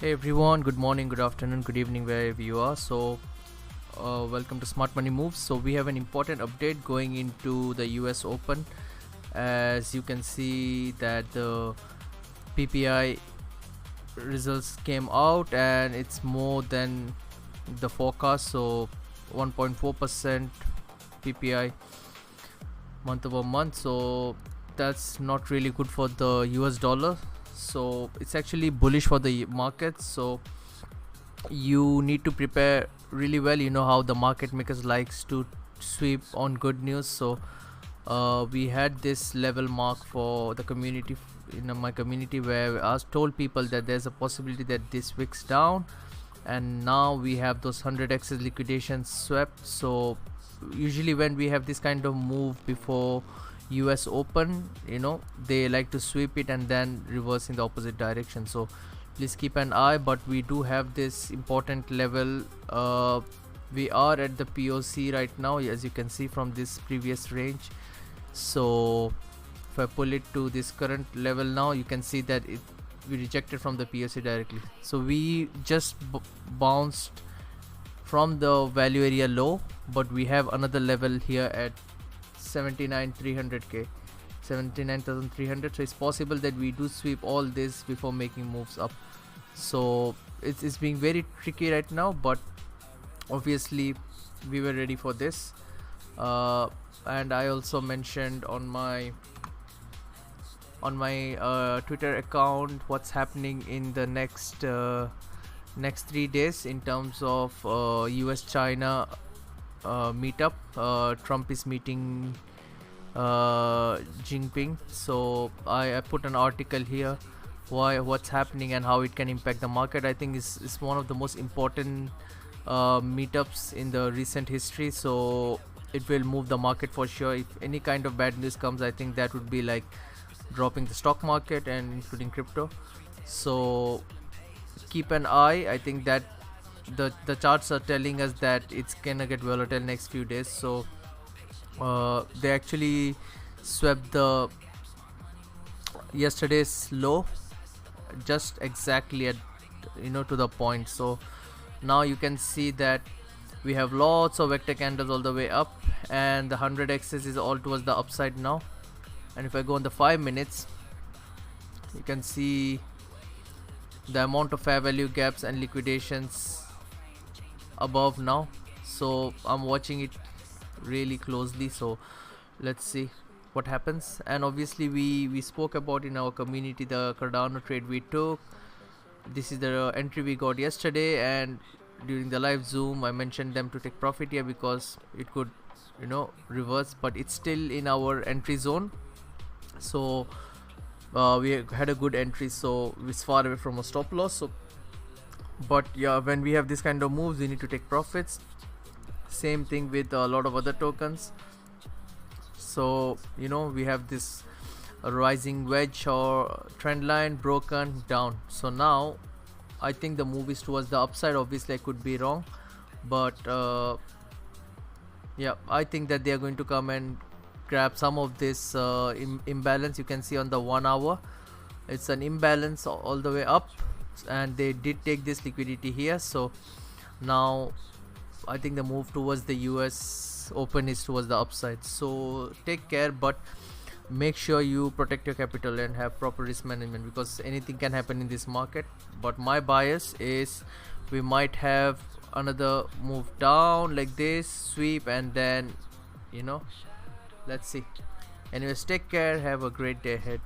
Hey everyone, good morning, good afternoon, good evening, wherever you are. Welcome to Smart Money Moves. So, we have an important update going into the US Open. As you can see, that the PPI results came out and it's more than the forecast. So, 1.4% PPI month over month. So, that's not really good for the US dollar. So it's actually bullish for the markets, so you need to prepare really well. You know how the market makers likes to sweep on good news. So we had this level mark for the community in my community, where I told people that there's a possibility that this wicks down, and now we have those 100x liquidations swept. So usually when we have this kind of move before US Open, they like to sweep it and then reverse in the opposite direction. So please keep an eye, but we do have this important level. We are at the POC right now, as you can see from this previous range. So if I pull it to this current level now, you can see that we rejected from the POC directly. So we just bounced from the value area low, but we have another level here at 79,300k, 79,300. So it's possible that we do sweep all this before making moves up. So it's being very tricky right now, but obviously we were ready for this. And I also mentioned on my Twitter account what's happening in the next 3 days in terms of US China meetup. Trump is meeting Jinping. So I put an article here what's happening and how it can impact the market. I think it's one of the most important meetups in the recent history. So it will move the market for sure. If any kind of bad news comes, I think that would be like dropping the stock market and including crypto. So keep an eye. I think that the charts are telling us that it's gonna get volatile next few days. So they actually swept the yesterday's low just exactly at to the point. So now you can see that we have lots of vector candles all the way up, and the 100 axis is all towards the upside now. And if I go on the 5 minutes, you can see the amount of fair value gaps and liquidations above now. So I'm watching it really closely. So let's see what happens. And obviously we spoke about in our community the Cardano trade we took. This is the entry we got yesterday, and during the live Zoom I mentioned them to take profit here because it could reverse, but it's still in our entry zone. So we had a good entry, so it's far away from a stop loss. So but yeah, when we have this kind of moves, we need to take profits. Same thing with a lot of other tokens. So we have this rising wedge or trend line broken down. So now I think the move is towards the upside. Obviously I could be wrong, but yeah, I think that they are going to come and grab some of this imbalance. You can see on the 1 hour it's an imbalance all the way up, and they did take this liquidity here. So now I think the move towards the US Open is towards the upside. So take care, but make sure you protect your capital and have proper risk management, because anything can happen in this market. But my bias is we might have another move down like this, sweep, and then let's see. Anyways, take care, have a great day ahead.